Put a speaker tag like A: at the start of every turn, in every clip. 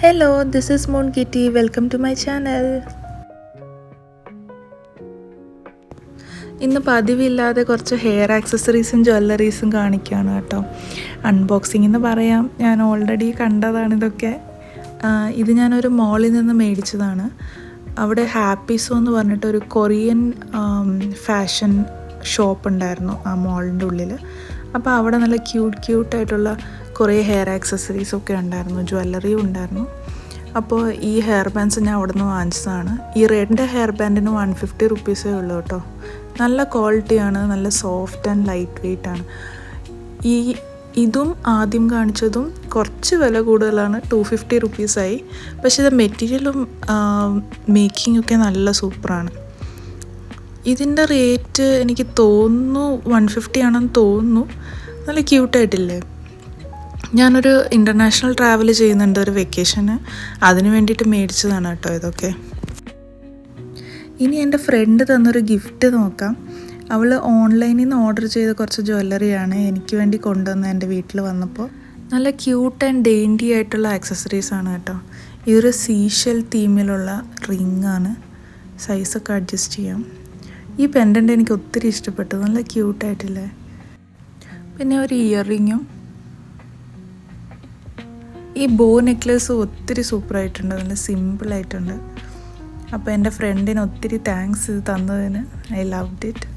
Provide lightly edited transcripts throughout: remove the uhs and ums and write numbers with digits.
A: Hello, this is Moon Kitty. Welcome to my channel. ഇന്ന് പതിവില്ലാതെ കുറച്ച് ഹെയർ ആക്സസറീസും ജ്വല്ലറീസും കാണിക്കുകയാണ് കേട്ടോ. അൺബോക്സിംഗ് എന്ന് പറയാം, ഞാൻ ഓൾറെഡി കണ്ടതാണ് ഇതൊക്കെ. ഇത് ഞാനൊരു മോളിൽ നിന്ന് മേടിച്ചതാണ്. അവിടെ ഹാപ്പിസോ എന്ന് പറഞ്ഞിട്ടൊരു കൊറിയൻ ഫാഷൻ ഷോപ്പ് ഉണ്ടായിരുന്നു ആ മോളിൻ്റെ ഉള്ളിൽ. അപ്പോൾ അവിടെ നല്ല ക്യൂട്ടായിട്ടുള്ള കുറേ ഹെയർ ആക്സസറീസൊക്കെ ഉണ്ടായിരുന്നു, ജ്വല്ലറിയും ഉണ്ടായിരുന്നു. അപ്പോൾ ഈ ഹെയർ ബാൻഡ്സ് ഞാൻ അവിടെ നിന്ന് വാങ്ങിച്ചതാണ്. ഈ റെഡിൻ്റെ ഹെയർ ബാൻഡിന് 150 റുപ്പീസേ ഉള്ളൂ കേട്ടോ. നല്ല ക്വാളിറ്റിയാണ്, നല്ല സോഫ്റ്റ് ആൻഡ് ലൈറ്റ് വെയ്റ്റ് ആണ്. ഇതും ആദ്യം കാണിച്ചതും കുറച്ച് വില കൂടുതലാണ്, 250 റുപ്പീസായി. പക്ഷേ ഇത് മെറ്റീരിയലും മേക്കിംഗ് ഒക്കെ നല്ല സൂപ്പറാണ്. ഇതിൻ്റെ റേറ്റ് എനിക്ക് തോന്നുന്നു 150 ആണെന്ന് തോന്നുന്നു. നല്ല ക്യൂട്ടായിട്ടില്ലേ? ഞാനൊരു ഇൻ്റർനാഷണൽ ട്രാവൽ ചെയ്യുന്നുണ്ട് ഒരു വെക്കേഷന്, അതിന് വേണ്ടിയിട്ട് മേടിച്ചതാണ് കേട്ടോ ഇതൊക്കെ. ഇനി എൻ്റെ ഫ്രണ്ട് തന്നൊരു ഗിഫ്റ്റ് നോക്കാം. അവൾ ഓൺലൈനിൽ നിന്ന് ഓർഡർ ചെയ്ത കുറച്ച് ജ്വല്ലറിയാണ് എനിക്ക് വേണ്ടി കൊണ്ടുവന്ന് എൻ്റെ വീട്ടിൽ വന്നപ്പോൾ. നല്ല ക്യൂട്ട് ആൻഡ് ഡെയിൻറ്റി ആയിട്ടുള്ള ആക്സസറീസാണ് കേട്ടോ. ഇതൊരു സീഷെൽ തീമിലുള്ള റിങ്ങാണ്, സൈസൊക്കെ അഡ്ജസ്റ്റ് ചെയ്യാം. ഈ പെൻഡൻ്റ് എനിക്ക് ഒത്തിരി ഇഷ്ടപ്പെട്ടു, നല്ല ക്യൂട്ടായിട്ടില്ലേ? പിന്നെ ഒരു ഇയർ റിങ്ങും. ഈ ബോ നെക്ലേസ് ഒത്തിരി സൂപ്പറായിട്ടുണ്ട്, നല്ല സിമ്പിളായിട്ടുണ്ട്. അപ്പോൾ എൻ്റെ ഫ്രണ്ടിന് ഒത്തിരി താങ്ക്സ് ഇത് തന്നതിന്. I loved it.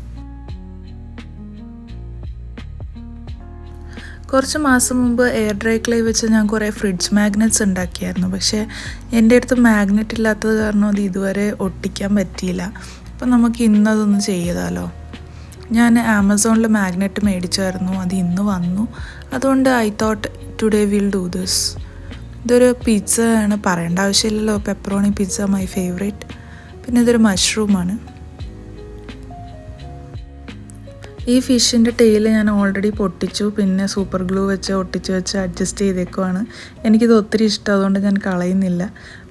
A: കുറച്ച് മാസം മുമ്പ് എയർ ഡ്രൈ ക്ലേ വെച്ച് ഞാൻ കുറേ ഫ്രിഡ്ജ് മാഗ്നറ്റ്സ് ഉണ്ടാക്കിയായിരുന്നു. പക്ഷേ എൻ്റെ അടുത്ത് മാഗ്നറ്റ് ഇല്ലാത്തത് കാരണം അത് ഇതുവരെ ഒട്ടിക്കാൻ പറ്റിയില്ല. അപ്പോൾ നമുക്ക് ഇന്നതൊന്ന് ചെയ്താലോ. ഞാൻ ആമസോണിൽ മാഗ്നറ്റ് മേടിച്ചായിരുന്നു, അത് ഇന്ന് വന്നു. അതുകൊണ്ട് I thought today will do this. ഇതൊരു പിസ്സ ആണ്, പറയേണ്ട ആവശ്യമില്ലല്ലോ, പെപ്പറോണി പിസ്സ മൈ ഫേവറേറ്റ്. പിന്നെ ഇതൊരു മഷ്റൂമാണ്. ഈ ഫിഷിൻ്റെ ടെയിൽ ഞാൻ ഓൾറെഡി പൊട്ടിച്ചു, പിന്നെ സൂപ്പർ ഗ്ലൂ വെച്ച് ഒട്ടിച്ച് അഡ്ജസ്റ്റ് ചെയ്തേക്കുവാണ്. എനിക്കിത് ഒത്തിരി ഇഷ്ടം, അതുകൊണ്ട് ഞാൻ കളയുന്നില്ല.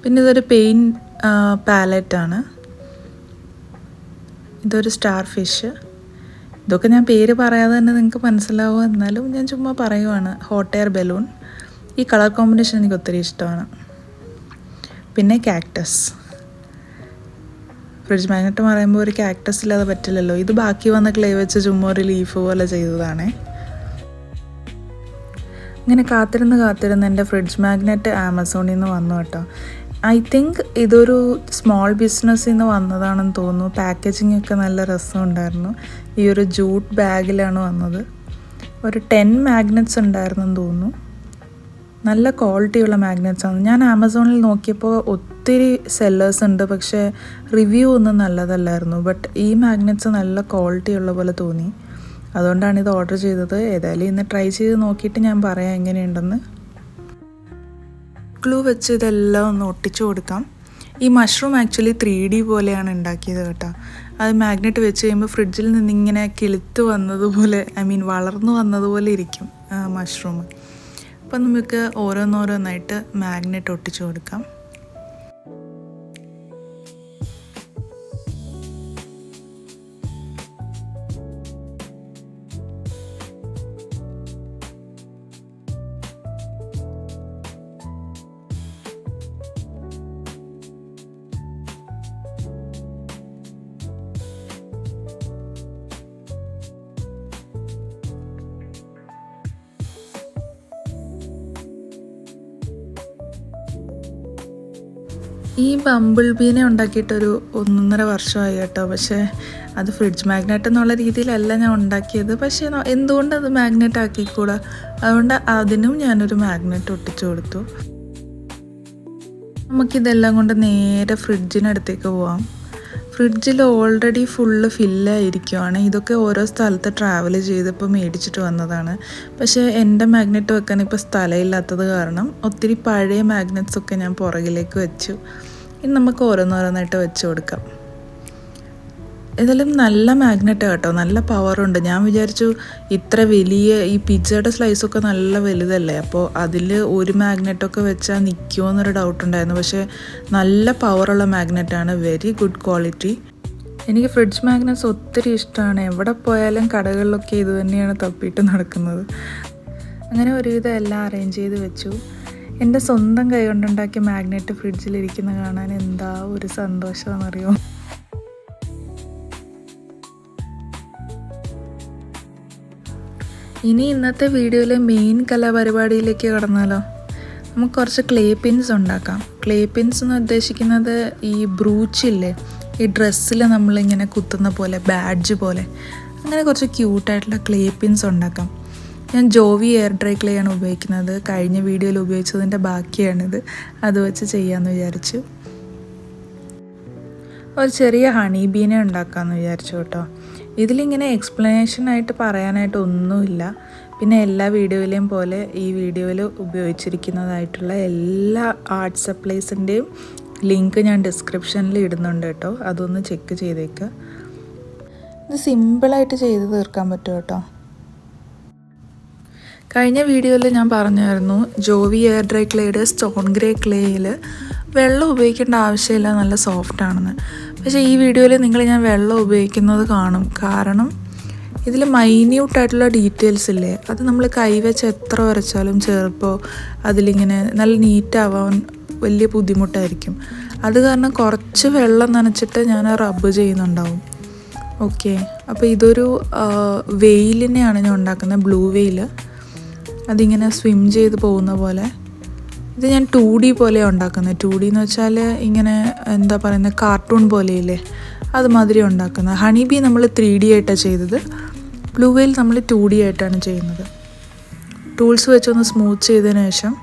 A: പിന്നെ ഇതൊരു പെയിൻറ്റ് പാലറ്റാണ്. ഇതൊരു സ്റ്റാർ ഫിഷ്. ഇതൊക്കെ ഞാൻ പേര് പറയാതെ തന്നെ നിങ്ങൾക്ക് മനസ്സിലാവും, എന്നാലും ഞാൻ ചുമ്മാ പറയുവാണ്. Hot air balloon. ഈ കളർ കോമ്പിനേഷൻ എനിക്ക് ഒത്തിരി ഇഷ്ടമാണ്. പിന്നെ കാക്ടസ്. ഫ്രിഡ്ജ് മാഗ്നറ്റ് പറയുമ്പോൾ ഒരു കാക്ടസ് ഇല്ലാതെ പറ്റില്ലല്ലോ. ഇത് ബാക്കി വന്ന ക്ലേ വെച്ച് ചുമ്മാ ഒരു ലീഫ് പോലെ ചെയ്തതാണേ. ഇങ്ങനെ കാത്തിരുന്ന് എൻ്റെ ഫ്രിഡ്ജ് മാഗ്നറ്റ് ആമസോണിൽ നിന്ന് വന്നു കേട്ടോ. ഐ തിങ്ക് ഇതൊരു സ്മോൾ ബിസിനസ്സിൽ നിന്ന് വന്നതാണെന്ന് തോന്നുന്നു. പാക്കേജിങ് ഒക്കെ നല്ല രസമുണ്ടായിരുന്നു. ഈ ഒരു ജൂട്ട് ബാഗിലാണ് വന്നത്. ഒരു 10 മാഗ്നറ്റ്സ് ഉണ്ടായിരുന്നെന്ന് തോന്നുന്നു. നല്ല ക്വാളിറ്റിയുള്ള മാഗ്നറ്റ്സാണ്. ഞാൻ ആമസോണിൽ നോക്കിയപ്പോൾ ഒത്തിരി സെല്ലേഴ്സ് ഉണ്ട്, പക്ഷേ റിവ്യൂ ഒന്നും നല്ലതല്ലായിരുന്നു. ബട്ട് ഈ മാഗ്നറ്റ്സ് നല്ല ക്വാളിറ്റി ഉള്ള പോലെ തോന്നി, അതുകൊണ്ടാണ് ഇത് ഓർഡർ ചെയ്തത്. ഏതായാലും ഇന്ന് ട്രൈ ചെയ്ത് നോക്കിയിട്ട് ഞാൻ പറയാം എങ്ങനെയുണ്ടെന്ന്. ഗ്ലൂ വെച്ച് ഇതെല്ലാം ഒന്ന് ഒട്ടിച്ചു കൊടുക്കാം. ഈ മഷ്റൂം ആക്ച്വലി 3D പോലെയാണ് ഉണ്ടാക്കിയത് കേട്ടോ. അത് മാഗ്നറ്റ് വെച്ച് കഴിയുമ്പോൾ ഫ്രിഡ്ജിൽ നിന്നിങ്ങനെ കിളുത്ത് വന്നതുപോലെ, വളർന്നു വന്നതുപോലെ ഇരിക്കും മഷ്റൂം. അപ്പം നമുക്ക് ഓരോന്നോരോന്നായിട്ട് മാഗ്നറ്റ് ഒട്ടിച്ചു കൊടുക്കാം. ഈ ബംബിൾ ബീനെ ഉണ്ടാക്കിയിട്ടൊരു 1.5 വർഷമായി കേട്ടോ. പക്ഷേ അത് ഫ്രിഡ്ജ് മാഗ്നറ്റ് എന്നുള്ള രീതിയിലല്ല ഞാൻ ഉണ്ടാക്കിയത്. പക്ഷേ എന്തുകൊണ്ട് അത് മാഗ്നറ്റ് ആക്കിക്കൂടാ? അതുകൊണ്ട് അതിനും ഞാനൊരു മാഗ്നറ്റ് ഒട്ടിച്ചു കൊടുത്തു. നമുക്കിതെല്ലാം കൊണ്ട് നേരെ ഫ്രിഡ്ജിനടുത്തേക്ക് പോവാം. ഫ്രിഡ്ജിൽ ഓൾറെഡി ഫുള്ള് ഫില്ലായിരിക്കുവാണ്. ഇതൊക്കെ ഓരോ സ്ഥലത്ത് ട്രാവൽ ചെയ്തപ്പോൾ മേടിച്ചിട്ട് വന്നതാണ്. പക്ഷേ എൻ്റെ മാഗ്നറ്റ് വെക്കാൻ ഇപ്പോൾ സ്ഥലമില്ലാത്തത് കാരണം ഒത്തിരി പഴയ മാഗ്നറ്റ്സൊക്കെ ഞാൻ പുറകിലേക്ക് വെച്ചു. ഇനി നമുക്ക് ഓരോന്നോരോന്നായിട്ട് വെച്ച് കൊടുക്കാം. ഇതെല്ലാം നല്ല മാഗ്നറ്റ് കേട്ടോ, നല്ല പവറുണ്ട്. ഞാൻ വിചാരിച്ചു ഇത്ര വലിയ ഈ പിzzയുടെ സ്ലൈസൊക്കെ നല്ല വലുതല്ലേ, അപ്പോൾ അതിൽ ഒരു മാഗ്നറ്റൊക്കെ വെച്ചാൽ നിൽക്കുമോ എന്നൊരു ഡൗട്ട് ഉണ്ടായിരുന്നു. പക്ഷേ നല്ല പവറുള്ള മാഗ്നറ്റാണ്, വെരി ഗുഡ് ക്വാളിറ്റി. എനിക്ക് ഫ്രിഡ്ജ് മാഗ്നറ്റ്സ് ഒത്തിരി ഇഷ്ടമാണ്. എവിടെ പോയാലും കടകളിലൊക്കെ ഇത് തന്നെയാണ് തപ്പിയിട്ട് നടക്കുന്നത്. അങ്ങനെ ഒരുവിധം എല്ലാം അറേഞ്ച് ചെയ്ത് വെച്ചു. എൻ്റെ സ്വന്തം കൈ കൊണ്ടുണ്ടാക്കിയ മാഗ്നറ്റ് ഫ്രിഡ്ജിലിരിക്കുന്ന കാണാൻ എന്താ ഒരു സന്തോഷമാണെന്നറിയോ. ഇനി ഇന്നത്തെ വീഡിയോയിലെ മെയിൻ കലാപരിപാടിയിലേക്ക് കടന്നാലോ. നമുക്ക് കുറച്ച് ക്ലേ പിൻസ് ഉണ്ടാക്കാം. ക്ലേ പിൻസ് എന്ന് ഉദ്ദേശിക്കുന്നത് ഈ ബ്രൂച്ചില്ലേ, ഈ ഡ്രസ്സിൽ നമ്മളിങ്ങനെ കുത്തുന്ന പോലെ, ബാഡ്ജ് പോലെ, അങ്ങനെ കുറച്ച് ക്യൂട്ടായിട്ടുള്ള ക്ലേ പിൻസ് ഉണ്ടാക്കാം. ഞാൻ ജോവി എയർ ഡ്രൈ ക്ലേ ആണ് ഉപയോഗിക്കുന്നത്. കഴിഞ്ഞ വീഡിയോയിൽ ഉപയോഗിച്ചതിൻ്റെ ബാക്കിയാണിത്. അത് വെച്ച് ചെയ്യാമെന്ന് വിചാരിച്ചു. ഒരു ചെറിയ ഹണി ബീനെ ഉണ്ടാക്കാമെന്ന് വിചാരിച്ചു കേട്ടോ. ഇതിലിങ്ങനെ എക്സ്പ്ലനേഷനായിട്ട് പറയാനായിട്ട് ഒന്നുമില്ല. പിന്നെ എല്ലാ വീഡിയോയിലെയും പോലെ ഈ വീഡിയോയിൽ ഉപയോഗിച്ചിരിക്കുന്നതായിട്ടുള്ള എല്ലാ ആർട്ട് സപ്ലൈസിൻ്റെയും ലിങ്ക് ഞാൻ ഡിസ്ക്രിപ്ഷനിൽ ഇടുന്നുണ്ട് കേട്ടോ. അതൊന്ന് ചെക്ക് ചെയ്തേക്കുക. ഇത് സിമ്പിളായിട്ട് ചെയ്ത് തീർക്കാൻ പറ്റും കേട്ടോ. കഴിഞ്ഞ വീഡിയോയിൽ ഞാൻ പറഞ്ഞായിരുന്നു ജോവി എയർ ഡ്രൈ ക്ലേയുടെ സ്റ്റോൺ ഗ്രേ ക്ലേയിൽ വെള്ളം ഉപയോഗിക്കേണ്ട ആവശ്യമില്ല, നല്ല സോഫ്റ്റ് ആണെന്ന്. പക്ഷേ ഈ വീഡിയോയിൽ ഞാൻ വെള്ളം ഉപയോഗിക്കുന്നത് കാണും. കാരണം ഇതിൽ മൈന്യൂട്ടായിട്ടുള്ള ഡീറ്റെയിൽസ് ഇല്ലേ, അത് നമ്മൾ കൈവച്ച് എത്ര വരച്ചാലും ചിലപ്പോൾ അതിലിങ്ങനെ നല്ല നീറ്റാവാൻ വലിയ ബുദ്ധിമുട്ടായിരിക്കും. അത് കാരണം കുറച്ച് വെള്ളം നനച്ചിട്ട് ഞാൻ റബ്ബ് ചെയ്യുന്നുണ്ടാവും. ഓക്കെ, അപ്പോൾ ഇതൊരു വെയിലിനെയാണ് ഞാൻ ഉണ്ടാക്കുന്നത്, ബ്ലൂ വെയിൽ. അതിങ്ങനെ സ്വിം ചെയ്ത് പോകുന്ന പോലെ. ഇത് ഞാൻ 2D പോലെയാണ് ഉണ്ടാക്കുന്നത്. 2D എന്ന് വെച്ചാൽ ഇങ്ങനെ എന്താ പറയുന്നത്, കാർട്ടൂൺ പോലെയില്ലേ, അതുമാതിരി ഉണ്ടാക്കുന്നത്. ഹണി ബീ നമ്മൾ 3D ആയിട്ടാണ് ചെയ്തത്. ബ്ലൂ വെയിൽ നമ്മൾ 2D ആയിട്ടാണ് ചെയ്യുന്നത്. ടൂൾസ് വെച്ചൊന്ന് സ്മൂത്ത് ചെയ്തതിന് ശേഷം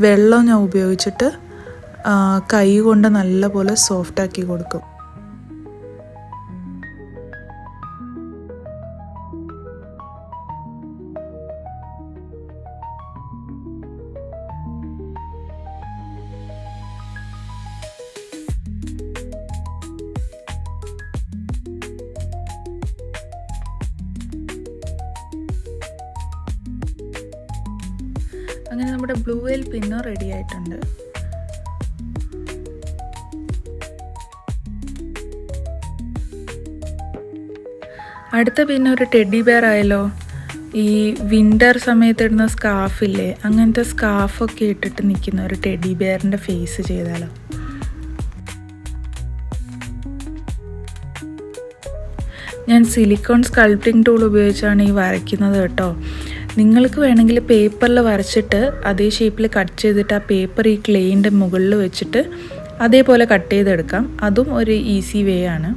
A: വെള്ളം ഞാൻ ഉപയോഗിച്ചിട്ട് കൈ കൊണ്ട് നല്ലപോലെ സോഫ്റ്റാക്കി കൊടുക്കും. അങ്ങനെ നമ്മുടെ ബ്ലൂ വെയിൽ പിന്നോ റെഡി ആയിട്ടുണ്ട്. അടുത്ത പിന്നെ ഒരു ടെഡി ബെയർ ആയല്ലോ. ഈ വിൻ്റർ സമയത്ത് ഇടുന്ന സ്കാർഫില്ലേ, അങ്ങനത്തെ സ്കാർഫൊക്കെ ഇട്ടിട്ട് നിൽക്കുന്ന ഒരു ടെഡി ബെയറിൻ്റെ ഫേസ് ചെയ്താലോ. ഞാൻ സിലിക്കോൺ സ്കൾപ്റ്റിംഗ് ടൂൾ ഉപയോഗിച്ചാണ് ഈ വരയ്ക്കുന്നത് കേട്ടോ. നിങ്ങൾക്ക് വേണമെങ്കിൽ പേപ്പറിൽ വരച്ചിട്ട് അതേ ഷേപ്പിൽ കട്ട് ചെയ്തിട്ട് ആ പേപ്പർ ഈ ക്ലേയിൻ്റെ മുകളിൽ വെച്ചിട്ട് അതേപോലെ കട്ട് ചെയ്തെടുക്കാം. അതും ഒരു ഈസി വേ ആണ്.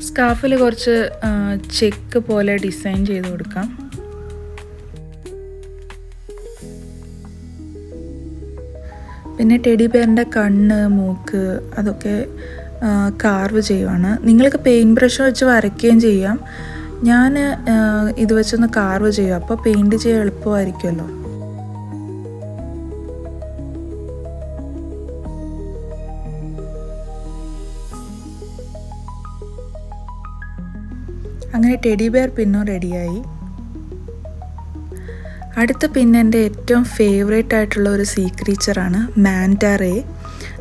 A: സ്കാർഫിൽ കുറച്ച് ചെക്ക് പോലെ ഡിസൈൻ ചെയ്ത് കൊടുക്കാം. പിന്നെ ടെഡി ബെയറിൻ്റെ കണ്ണ്, മൂക്ക് അതൊക്കെ കാർവ് ചെയ്യുവാണ്. നിങ്ങൾക്ക് പെയിൻറ്റ് ബ്രഷ് വെച്ച് വരയ്ക്കുകയും ചെയ്യാം. ഞാൻ ഇത് വെച്ചൊന്ന് കാർവ് ചെയ്യും, അപ്പോൾ പെയിൻറ്റ് ചെയ്യാൻ എളുപ്പമായിരിക്കുമല്ലോ. അങ്ങനെ ടെഡി ബെയർ പിന്നും റെഡിയായി. അടുത്ത പിന്നെ എൻ്റെ ഏറ്റവും ഫേവറേറ്റ് ആയിട്ടുള്ള ഒരു സീ ക്രീച്ചറാണ് മാൻറ്റാ റേ.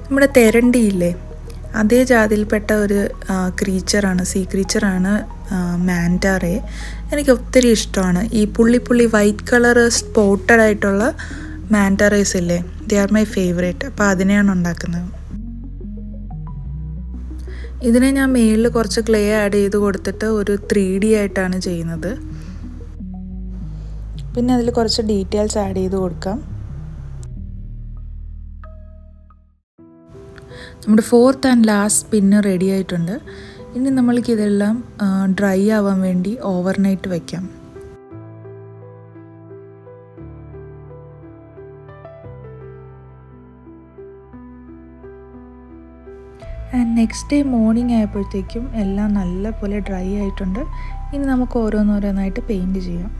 A: നമ്മുടെ തെരണ്ടിയില്ലേ, അതേ ജാതിയിൽപ്പെട്ട ഒരു ക്രീച്ചറാണ്, സീ ക്രീച്ചറാണ് മാൻറ്റാ റേ. എനിക്ക് ഒത്തിരി ഇഷ്ടമാണ്. ഈ പുള്ളി വൈറ്റ് കളർ സ്പോട്ടഡ് ആയിട്ടുള്ള മാൻറ്റാ റേസ് ഇല്ലേ, ദേ ആർ മൈ ഫേവറേറ്റ്. അപ്പോൾ അതിനെയാണ് ഉണ്ടാക്കുന്നത്. ഇതിനെ ഞാൻ മേളിൽ കുറച്ച് ക്ലേ ആഡ് ചെയ്ത് കൊടുത്തിട്ട് ഒരു 3D ആയിട്ടാണ് ചെയ്യുന്നത്. പിന്നെ അതിൽ കുറച്ച് ഡീറ്റെയിൽസ് ആഡ് ചെയ്ത് കൊടുക്കാം. നമ്മുടെ 4th and last pin ready ആയിട്ടുണ്ട്. ഇനി നമ്മൾക്കിതെല്ലാം ഡ്രൈ ആവാൻ വേണ്ടി ഓവർനൈറ്റ് വയ്ക്കാം. ആൻഡ് നെക്സ്റ്റ് ഡേ മോർണിംഗ് ആയപ്പോഴത്തേക്കും എല്ലാം നല്ല പോലെ ഡ്രൈ ആയിട്ടുണ്ട്. ഇനി നമുക്ക് ഓരോന്നോരോന്നായിട്ട് പെയിൻറ്റ് ചെയ്യാം.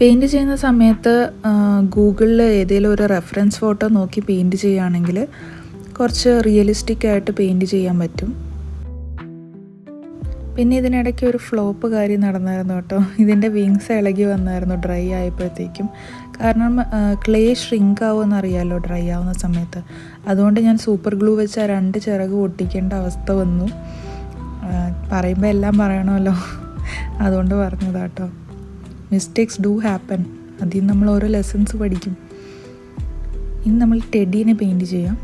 A: പെയിൻറ്റ് ചെയ്യുന്ന സമയത്ത് ഗൂഗിളിൽ ഏതെങ്കിലും ഒരു റെഫറൻസ് ഫോട്ടോ നോക്കി പെയിൻറ്റ് ചെയ്യുകയാണെങ്കിൽ കുറച്ച് റിയലിസ്റ്റിക് ആയിട്ട് പെയിൻറ്റ് ചെയ്യാൻ പറ്റും. പിന്നെ ഇതിനിടയ്ക്ക് ഒരു ഫ്ലോപ്പ് കാര്യം നടന്നായിരുന്നു കേട്ടോ. ഇതിൻ്റെ വിങ്സ് ഇളകി വന്നായിരുന്നു ഡ്രൈ ആയപ്പോഴത്തേക്കും. കാരണം ക്ലേ ഷ്രിങ്ക് ആവുമെന്ന് അറിയാമല്ലോ ഡ്രൈ ആവുന്ന സമയത്ത്. അതുകൊണ്ട് ഞാൻ സൂപ്പർ ഗ്ലൂ വെച്ച് ആ 2 ചിറക് ഒട്ടിക്കേണ്ട അവസ്ഥ വന്നു. പറയുമ്പോൾ എല്ലാം പറയണമല്ലോ, അതുകൊണ്ട് പറഞ്ഞതാട്ടോ. Mistakes do happen. അതിൽ നിന്ന് നമ്മൾ ഓരോ ലെസൺസ് പഠിക്കും. ഇനി നമ്മൾ ടെഡീനെ പെയിൻറ്റ് ചെയ്യാം.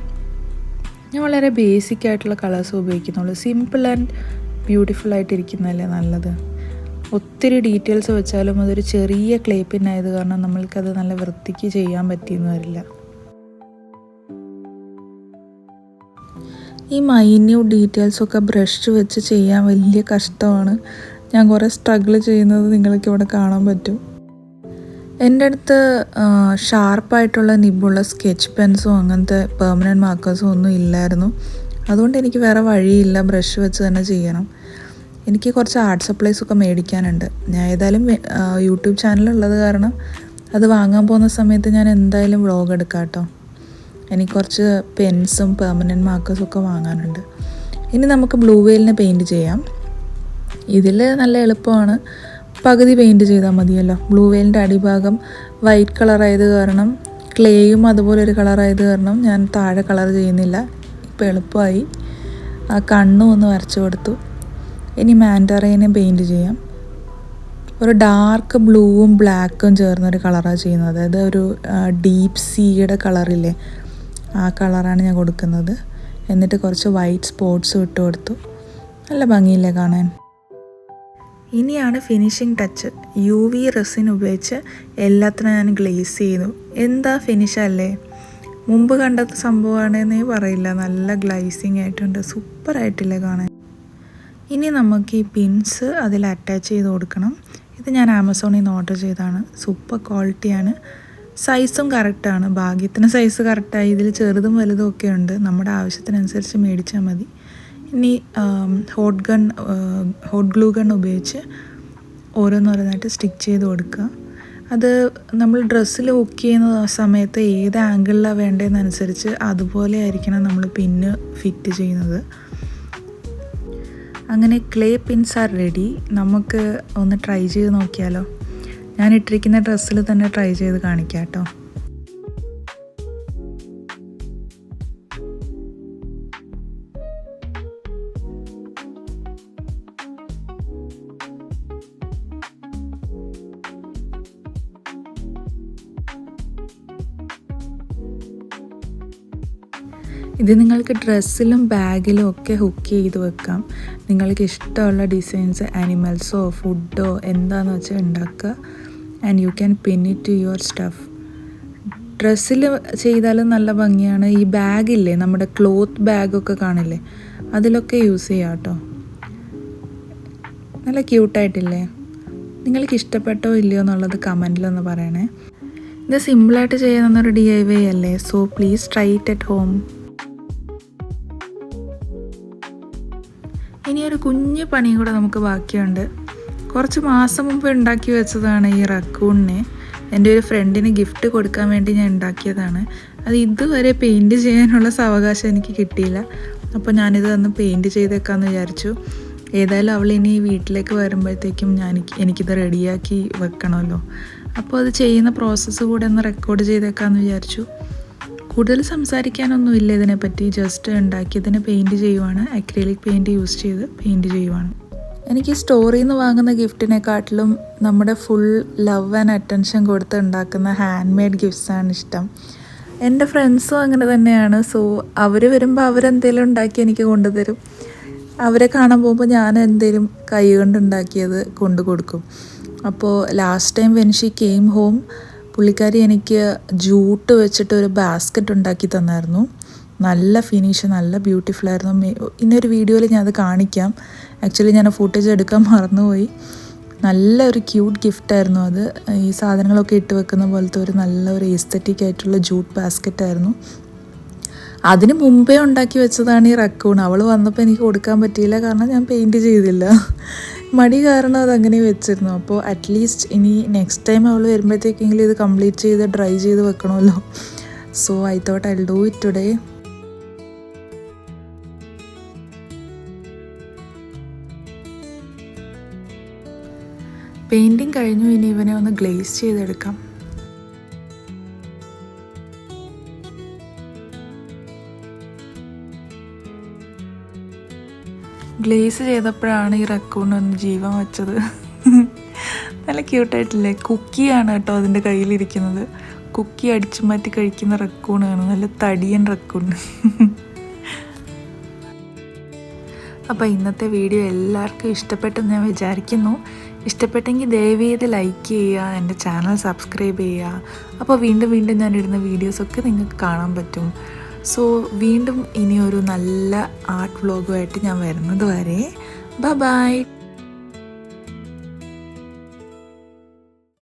A: ഞാൻ വളരെ ബേസിക് ആയിട്ടുള്ള കളേഴ്സ് ഉപയോഗിക്കുന്നുള്ളൂ. സിമ്പിൾ ആൻഡ് ബ്യൂട്ടിഫുൾ ആയിട്ടിരിക്കുന്നതല്ലേ നല്ലത്. ഒത്തിരി ഡീറ്റെയിൽസ് വെച്ചാലും അതൊരു ചെറിയ ക്ലേ പിന്നായത് കാരണം നമ്മൾക്കത് നല്ല വൃത്തിക്ക് ചെയ്യാൻ പറ്റിയെന്ന് വരില്ല. ഈ മൈന്യൂട്ട് ഡീറ്റെയിൽസൊക്കെ ബ്രഷ് വെച്ച് ചെയ്യാൻ വലിയ കഷ്ടമാണ്. ഞാൻ കുറേ സ്ട്രഗിൾ ചെയ്യുന്നത് നിങ്ങൾക്ക് ഇവിടെ കാണാൻ പറ്റും. എൻ്റെ അടുത്ത് ഷാർപ്പായിട്ടുള്ള നിബുള്ള സ്കെച്ച് പെൻസും അങ്ങനത്തെ പെർമനൻറ്റ് മാർക്കേഴ്സും ഒന്നും ഇല്ലായിരുന്നു. അതുകൊണ്ട് എനിക്ക് വേറെ വഴിയില്ല, ബ്രഷ് വെച്ച് തന്നെ ചെയ്യണം. എനിക്ക് കുറച്ച് ആർട്ട് സപ്ലൈസൊക്കെ മേടിക്കാനുണ്ട്. ഞാൻ ഏതായാലും യൂട്യൂബ് ചാനലുള്ളത് കാരണം അത് വാങ്ങാൻ പോകുന്ന സമയത്ത് ഞാൻ എന്തായാലും വ്ളോഗ് എടുക്കാം കേട്ടോ. എനിക്ക് കുറച്ച് പെൻസും പെർമനൻറ്റ് മാർക്കേഴ്സും ഒക്കെ വാങ്ങാനുണ്ട്. ഇനി നമുക്ക് ബ്ലൂ വെയിലിനെ പെയിൻറ്റ് ചെയ്യാം. ഇതിൽ നല്ല എളുപ്പമാണ്, പകുതി പെയിൻറ്റ് ചെയ്താൽ മതിയല്ലോ. ബ്ലൂ വെയിലിൻ്റെ അടിഭാഗം വൈറ്റ് കളറായത് കാരണം, ക്ലേയും അതുപോലെ ഒരു കളറായത് കാരണം ഞാൻ താഴെ കളർ ചെയ്യുന്നില്ല. ഇപ്പോൾ എളുപ്പമായി. ആ കണ്ണും ഒന്ന് വരച്ചു കൊടുത്തു. ഇനി മാൻഡറൈനെ പെയിൻറ്റ് ചെയ്യാം. ഒരു ഡാർക്ക് ബ്ലൂവും ബ്ലാക്കും ചേർന്നൊരു കളറാണ് ചെയ്യുന്നത്. അതായത് ഒരു ഡീപ്പ് സീയുടെ കളറില്ലേ, ആ കളറാണ് ഞാൻ കൊടുക്കുന്നത്. എന്നിട്ട് കുറച്ച് വൈറ്റ് സ്പോട്ട്സും ഇട്ട് കൊടുത്തു. നല്ല ഭംഗിയില്ലേ കാണാൻ. ഇനിയാണ് ഫിനിഷിംഗ് ടച്ച്. UV റെസിൻ ഉപയോഗിച്ച് എല്ലാത്തിനും ഞാൻ ഗ്ലേസ് ചെയ്തു. എന്താ ഫിനിഷല്ലേ, മുമ്പ് കണ്ട സംഭവമാണെന്നേ പറയില്ല. നല്ല ഗ്ലേസിങ് ആയിട്ടുണ്ട്, സൂപ്പറായിട്ടില്ലേ കാണാൻ. ഇനി നമുക്ക് ഈ പിൻസ് അതിൽ അറ്റാച്ച് ചെയ്ത് കൊടുക്കണം. ഇത് ഞാൻ ആമസോണിൽ നിന്ന് ഓർഡർ ചെയ്തതാണ്. സൂപ്പർ ക്വാളിറ്റിയാണ്, സൈസും കറക്റ്റാണ്. ഭാഗ്യത്തിന് സൈസ് കറക്റ്റായി. ഇതിൽ ചെറുതും വലുതും ഒക്കെ ഉണ്ട്. നമ്മുടെ ആവശ്യത്തിനനുസരിച്ച് മേടിച്ചാൽ മതി. ഇനി ഹോട്ട് ഗ്ലൂ ഗൺ ഉപയോഗിച്ച് ഓരോന്നോരോന്നായിട്ട് സ്റ്റിക്ക് ചെയ്ത് കൊടുക്കുക. അത് നമ്മൾ ഡ്രസ്സിൽ ഹുക്ക് ചെയ്യുന്ന സമയത്ത് ഏത് ആംഗിളിലാണ് വേണ്ടതെന്നനുസരിച്ച് അതുപോലെ ആയിരിക്കണം നമ്മൾ പിന്ന് ഫിറ്റ് ചെയ്യുന്നത്. അങ്ങനെ ക്ലേ പിൻസ് ആർ റെഡി. നമുക്ക് ഒന്ന് ട്രൈ ചെയ്ത് നോക്കിയാലോ. ഞാൻ ഇട്ടിരിക്കുന്ന ഡ്രസ്സിൽ തന്നെ ട്രൈ ചെയ്ത് കാണിക്കാം കേട്ടോ. ഇത് നിങ്ങൾക്ക് ഡ്രസ്സിലും ബാഗിലും ഒക്കെ ഹുക്ക് ചെയ്ത് വെക്കാം. നിങ്ങൾക്ക് ഇഷ്ടമുള്ള ഡിസൈൻസ്, ആനിമൽസോ ഫുഡോ എന്താണെന്ന് വെച്ചാൽ ഉണ്ടാക്കുക. And you can pin it to your stuff. ഡ്രസ്സിൽ ചെയ്താലും നല്ല ഭംഗിയാണ്. ഈ ബാഗില്ലേ, നമ്മുടെ ക്ലോത്ത് ബാഗൊക്കെ കാണില്ലേ, അതിലൊക്കെ യൂസ് ചെയ്യാം കേട്ടോ. നല്ല ക്യൂട്ടായിട്ടില്ലേ? നിങ്ങൾക്ക് ഇഷ്ടപ്പെട്ടോ ഇല്ലയോ എന്നുള്ളത് കമൻറ്റിലൊന്ന് പറയണേ. ഇത് സിമ്പിളായിട്ട് ചെയ്യാവുന്നൊരു DIY അല്ലേ. So please try it at home. ഇനി ഒരു കുഞ്ഞു പണിയും കൂടെ നമുക്ക് ബാക്കിയുണ്ട്. കുറച്ച് മാസം മുമ്പ് ഉണ്ടാക്കി വെച്ചതാണ് ഈ റക്കൂണിനെ. എൻ്റെ ഒരു ഫ്രണ്ടിന് ഗിഫ്റ്റ് കൊടുക്കാൻ വേണ്ടി ഞാൻ ഉണ്ടാക്കിയതാണ്. അത് ഇതുവരെ പെയിൻറ്റ് ചെയ്യാനുള്ള സാവകാശം എനിക്ക് കിട്ടിയില്ല. അപ്പോൾ ഞാനിത് ഒന്ന് പെയിൻറ്റ് ചെയ്തേക്കാമെന്ന് വിചാരിച്ചു. ഏതായാലും അവൾ ഇനി വീട്ടിലേക്ക് വരുമ്പോഴത്തേക്കും എനിക്കിത് റെഡിയാക്കി വെക്കണമല്ലോ. അപ്പോൾ അത് ചെയ്യുന്ന പ്രോസസ്സ് കൂടെ ഒന്ന് റെക്കോർഡ് ചെയ്തേക്കാമെന്ന് വിചാരിച്ചു. കൂടുതൽ സംസാരിക്കാനൊന്നുമില്ല ഇതിനെപ്പറ്റി. ജസ്റ്റ് ഉണ്ടാക്കിയതിന് പെയിൻറ്റ് ചെയ്യുവാണ്. അക്രിലിക് പെയിൻറ്റ് യൂസ് ചെയ്ത് പെയിൻറ്റ് ചെയ്യുവാണ്. എനിക്ക് സ്റ്റോറിൽ നിന്ന് വാങ്ങുന്ന ഗിഫ്റ്റിനെക്കാട്ടിലും നമ്മുടെ ഫുൾ ലവ് ആൻഡ് അറ്റൻഷൻ കൊടുത്ത് ഉണ്ടാക്കുന്ന ഹാൻഡ് മെയ്ഡ് ഗിഫ്റ്റ്സാണ് ഇഷ്ടം. എൻ്റെ ഫ്രണ്ട്സും അങ്ങനെ തന്നെയാണ്. സോ അവർ വരുമ്പോൾ അവരെന്തെങ്കിലും ഉണ്ടാക്കി എനിക്ക് കൊണ്ടുതരും. അവരെ കാണാൻ പോകുമ്പോൾ ഞാൻ എന്തെങ്കിലും കൈ കൊണ്ടുണ്ടാക്കിയത് കൊണ്ടു കൊടുക്കും. അപ്പോൾ last time when she came home, പുള്ളിക്കാരി എനിക്ക് ജൂട്ട് വെച്ചിട്ട് ഒരു ബാസ്ക്കറ്റ് ഉണ്ടാക്കി തന്നായിരുന്നു. നല്ല ഫിനിഷ്, നല്ല ബ്യൂട്ടിഫുൾ ആയിരുന്നു. ഇന്നൊരു വീഡിയോയിൽ ഞാൻ അത് കാണിക്കാം. ആക്ച്വലി ഞാൻ ഫുട്ടേജ് എടുക്കാൻ മറന്നുപോയി. നല്ലൊരു ക്യൂട്ട് ഗിഫ്റ്റായിരുന്നു അത്. ഈ സാധനങ്ങളൊക്കെ ഇട്ട് വെക്കുന്ന പോലത്തെ ഒരു നല്ലൊരു എസ്തറ്റിക് ആയിട്ടുള്ള ജൂട്ട് ബാസ്ക്കറ്റായിരുന്നു. അതിന് മുമ്പേ ഉണ്ടാക്കി വെച്ചതാണ് ഈ റക്കൂൺ. അവൾ വന്നപ്പോൾ എനിക്ക് കൊടുക്കാൻ പറ്റിയില്ല, കാരണം ഞാൻ പെയിൻറ്റ് ചെയ്തില്ല. മടി കാരണം അതങ്ങനെ വെച്ചിരുന്നു. അപ്പോൾ അറ്റ്ലീസ്റ്റ് ഇനി നെക്സ്റ്റ് ടൈം അവൾ വരുമ്പോഴത്തേക്കെങ്കിലും ഇത് കംപ്ലീറ്റ് ചെയ്ത് ഡ്രൈ ചെയ്ത് വെക്കണമല്ലോ. So I thought I will do it today. Painting കഴിഞ്ഞു, ഇനി ഇവനെ ഒന്ന് ഗ്ലേസ് ചെയ്തെടുക്കാം. ഗ്ലേസ് ചെയ്തപ്പോഴാണ് ഈ റക്കൂണൊന്ന് ജീവൻ വെച്ചത്. നല്ല ക്യൂട്ടായിട്ടില്ലേ? കുക്കിയാണ് കേട്ടോ അതിൻ്റെ കയ്യിലിരിക്കുന്നത്. കുക്കി അടിച്ചു മാറ്റി കഴിക്കുന്ന റക്കൂണാണ്, നല്ല തടിയൻ റക്കൂൺ. അപ്പോൾ ഇന്നത്തെ വീഡിയോ എല്ലാവർക്കും ഇഷ്ടപ്പെട്ടെന്ന് ഞാൻ വിചാരിക്കുന്നു. ഇഷ്ടപ്പെട്ടെങ്കിൽ ദയവേത് ലൈക്ക് ചെയ്യുക, എൻ്റെ ചാനൽ സബ്സ്ക്രൈബ് ചെയ്യുക. അപ്പോൾ വീണ്ടും ഞാനിടുന്ന വീഡിയോസൊക്കെ നിങ്ങൾക്ക് കാണാൻ പറ്റും. സോ വീണ്ടും ഇനിയൊരു നല്ല ആർട്ട് വ്ലോഗുമായിട്ട് ഞാൻ വരുന്നത് വരെ ബൈ.